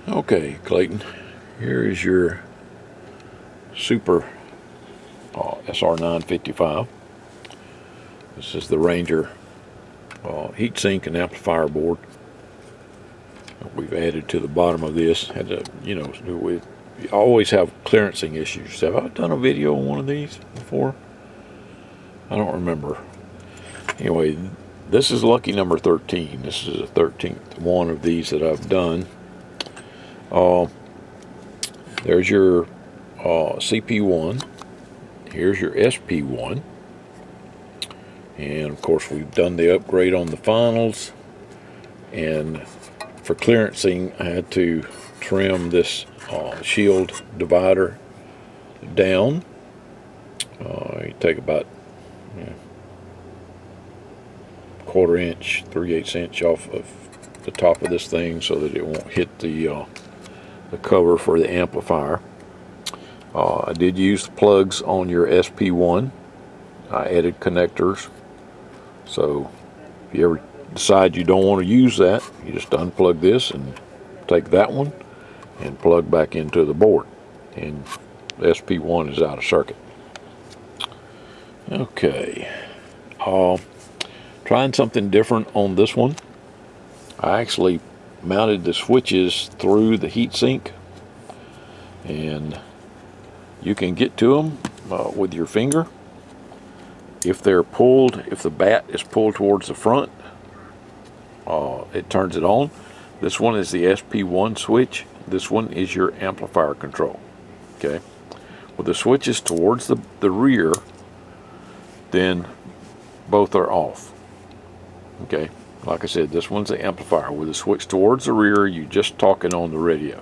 Okay, Clayton, here is your Super SR955. This is the Ranger heatsink and amplifier board we've added to the bottom of this. Had to, we always have clearancing issues. Have I done a video on one of these before? I don't remember. Anyway, this is lucky number 13. This is the 13th one of these that I've done. There's your CP1. Here's your SP1. And of course we've done the upgrade on the finals. And for clearancing, I had to trim this shield divider down. You take about 1/4 inch, 3/8 inch off of the top of this thing so that it won't hit the cover for the amplifier. I did use the plugs on your SP1. I added connectors, so if you ever decide you don't want to use that, you just unplug this and take that one and plug back into the board, and the SP1 is out of circuit. Okay, trying something different on this one. I actually mounted the switches through the heatsink, and you can get to them with your finger. If they're pulled, if the bat is pulled towards the front, it turns it on. This one is the SP1 switch. This one is your amplifier control. Okay, with the switches towards the rear, then both are off. Okay, like I said, this one's the amplifier. With the switch towards the rear, you're just talking on the radio.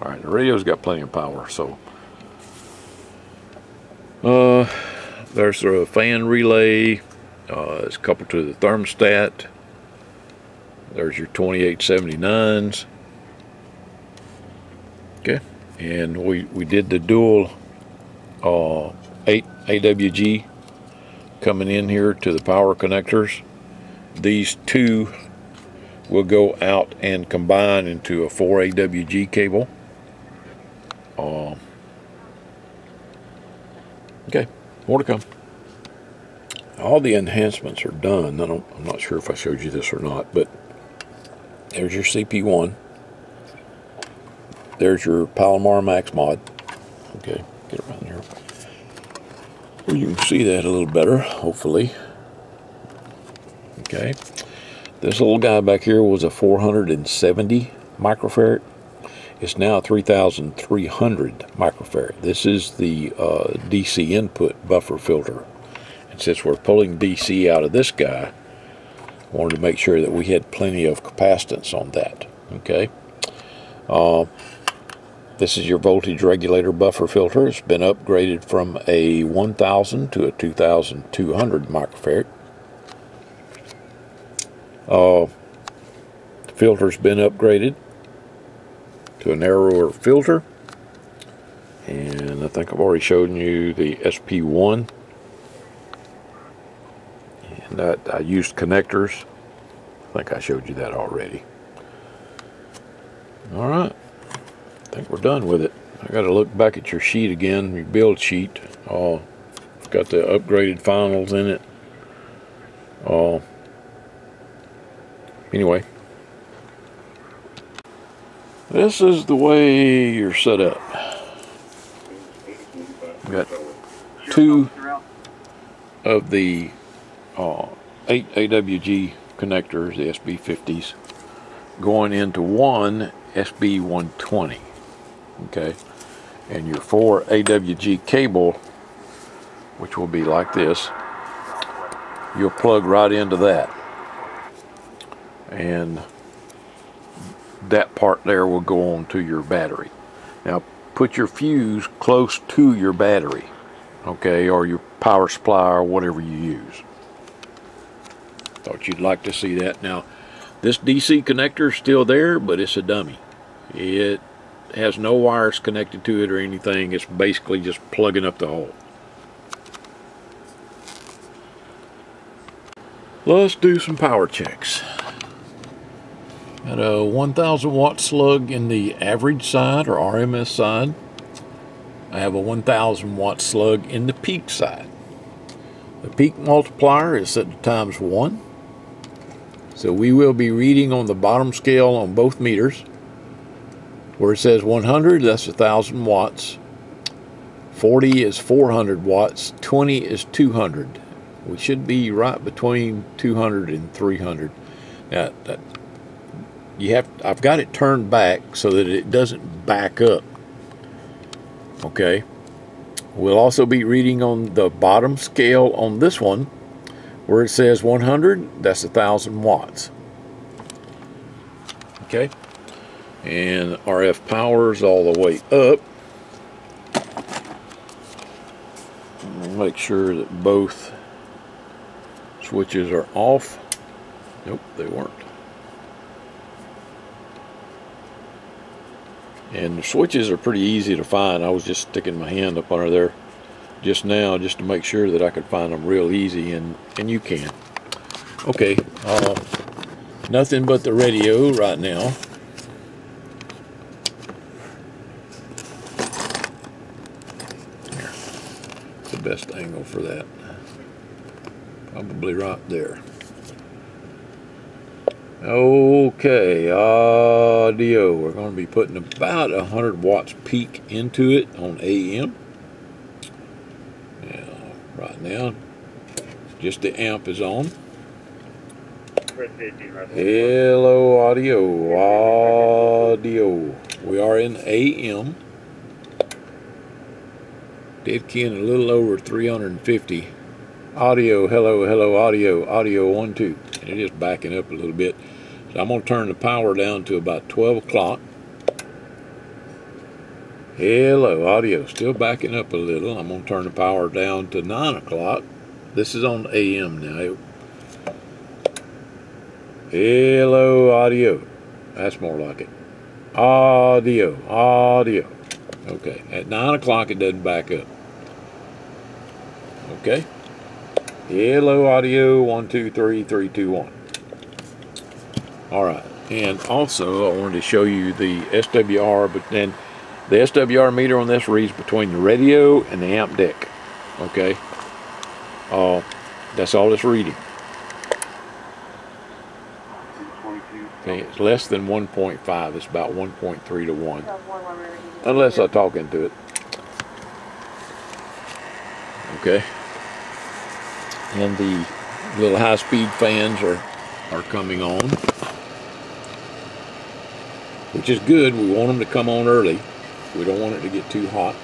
All right, the radio's got plenty of power, so there's a fan relay. It's coupled to the thermostat. There's your 2879s. Okay, and we did the dual 8 AWG coming in here to the power connectors. These two will go out and combine into a 4 AWG cable. Okay, more to come. All the enhancements are done. I'm not sure if I showed you this or not, but there's your CP1. There's your Palomar Max mod. Okay, get around here. Well, you can see that a little better, hopefully. Okay, this little guy back here was a 470 microfarad. It's now 3,300 microfarad. This is the DC input buffer filter. And since we're pulling DC out of this guy, I wanted to make sure that we had plenty of capacitance on that. Okay. This is your voltage regulator buffer filter. It's been upgraded from a 1,000 to a 2,200 microfarad. The filter's been upgraded to a narrower filter, and I think I've already shown you the SP1, and I used connectors. I think I showed you that already. Alright, I think we're done with it. I got to look back at your sheet again, your build sheet. It's got the upgraded finals in it. Anyway, this is the way you're set up. We've got two of the 8 AWG connectors, the SB50s, going into one SB120. Okay, and your 4 AWG cable, which will be like this, you'll plug right into that, and that part there will go on to your battery. Now put your fuse close to your battery, okay, or your power supply or whatever you use. Thought you'd like to see that. Now this DC connector is still there, but it's a dummy. It has no wires connected to it or anything. It's basically just plugging up the hole. Let's do some power checks. Got a 1000 watt slug in the average side or RMS side. I have a 1000 watt slug in the peak side. The peak multiplier is set to ×1. So we will be reading on the bottom scale on both meters. Where it says 100, that's 1000 watts. 40 is 400 watts. 20 is 200. We should be right between 200 and 300. Now, I've got it turned back so that it doesn't back up. Okay. We'll also be reading on the bottom scale on this one, where it says 100, that's 1000 watts. Okay. And RF power's all the way up. Make sure that both switches are off. Nope, they weren't. And the switches are pretty easy to find. I was just sticking my hand up under there just now just to make sure that I could find them real easy, and you can. Okay, nothing but the radio right now. Here, it's the best angle for that. Probably right there. Okay, audio. We're going to be putting about 100 watts peak into it on AM. Now, right now, just the amp is on. Hello, audio. Audio. We are in AM. Dead Ken a little over 350. Audio, hello, hello, audio, audio 1, 2. And it is backing up a little bit. So I'm going to turn the power down to about 12 o'clock. Hello, audio, still backing up a little. I'm going to turn the power down to 9 o'clock. This is on AM now. Hello, audio. That's more like it. Audio, audio. Okay, at 9 o'clock it doesn't back up. Okay. Hello, audio, 1, 2, 3, 3, 2, 1. All right, and also I wanted to show you the SWR, but then the SWR meter on this reads between the radio and the amp deck. Okay, that's all it's reading. Okay, it's less than 1.5. It's about 1.3 to 1, unless I talk into it. Okay. And the little high-speed fans are coming on, which is good. We want them to come on early. We don't want it to get too hot.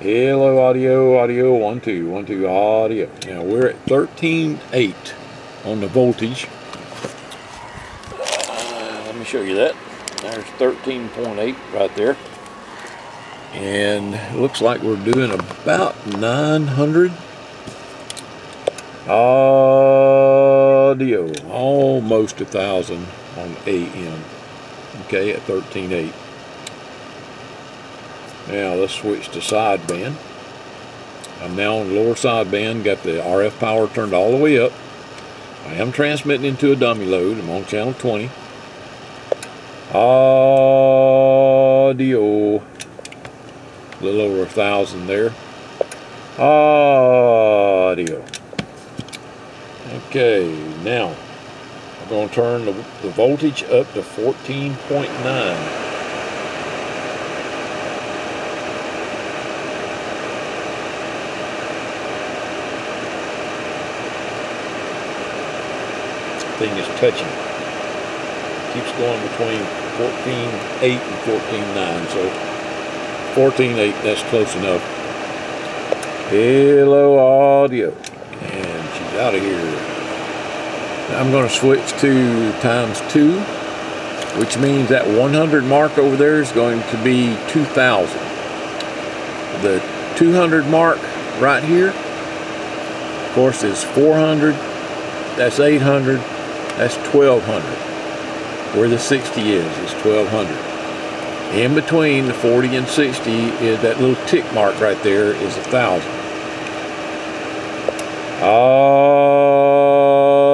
Hello, audio, audio, 1, 2, 1, 2, audio. Now we're at 13.8 on the voltage. Let me show you that. There's 13.8 right there. And it looks like we're doing about 900. Audio, almost 1,000 on AM. Okay, at 13.8. Now let's switch to sideband. I'm now on the lower sideband, got the RF power turned all the way up. I am transmitting into a dummy load. I'm on channel 20. Audio, a little over 1,000 there. Audio. Okay, now I'm going to turn the voltage up to 14.9. Thing is touching. Keeps going between 14.8 and 14.9, so 14.8, that's close enough. Hello, audio. And she's out of here. Now I'm going to switch to ×2, which means that 100 mark over there is going to be 2,000. The 200 mark right here, of course, is 400. That's 800. That's 1,200. Where the 60 is 1,200. In between the 40 and 60 is that little tick mark right there is 1,000.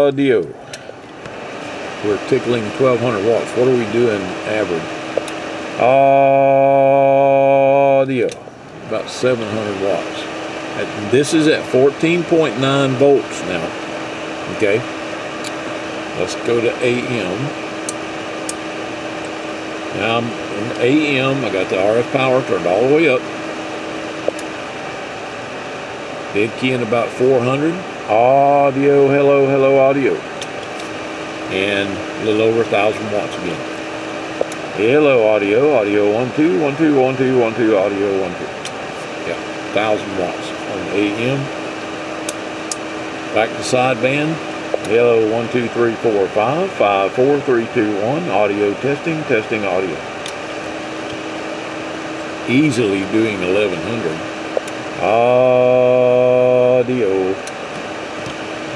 Audio. we're tickling 1200 watts. What are we doing average? Audio, about 700 watts. And this is at 14.9 volts now. Okay, let's go to AM. Now I'm in AM, I got the RF power turned all the way up. Dead key in about 400. Audio, hello, hello, audio. And a little over 1,000 watts again. Hello, audio, audio, 1, 2, 1, 2, 1, 2, 1, 2, audio, 1, 2. Yeah, 1,000 watts on the AM. Back to sideband. Hello, 1, 2, 3, 4, 5, 5, 4, 3, 2, 1. Audio testing, testing audio. Easily doing 1100. Audio.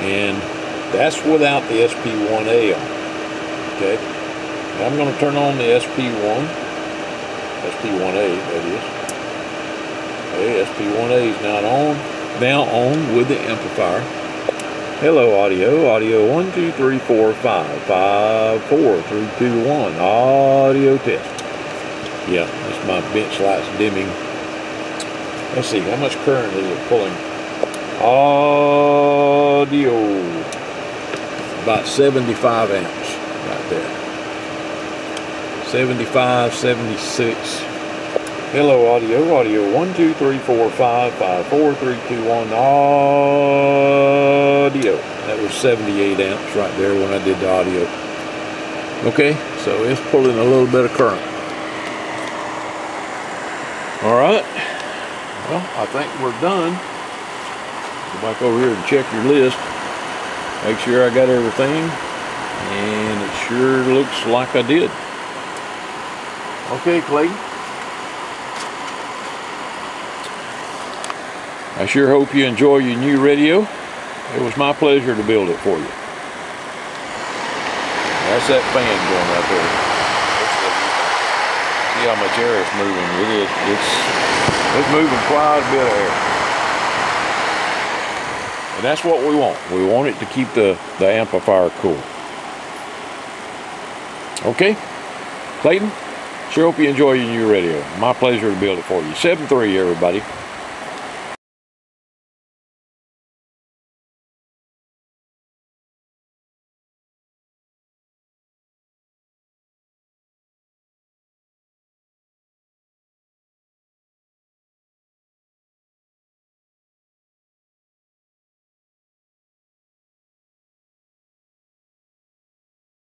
And that's without the SP1A on. Okay. Now I'm going to turn on the SP1. SP1A, that is. Okay, SP1A is now on with the amplifier. Hello, audio. Audio 1, 2, 3, 4, 5, 5, 4, 3, 2, 1. Audio test. Yeah, that's my bench lights dimming. Let's see, how much current is it pulling? Audio. About 75 amps right there. 75, 76. Hello, audio. Audio 1, 2, 3, 4, 5, 5, 4, 3, 2, 1. Audio. That was 78 amps right there when I did the audio. Okay, so it's pulling a little bit of current. Alright. Well, I think we're done. Go back over here and check your list. Make sure I got everything. And it sure looks like I did. Okay, Clayton. I sure hope you enjoy your new radio. It was my pleasure to build it for you. That's that fan going right there. See how much air it's moving. It's moving quite a bit of air. And that's what we want. We want it to keep the amplifier cool. Okay, Clayton, sure hope you enjoy your new radio. My pleasure to build it for you. 7-3, everybody.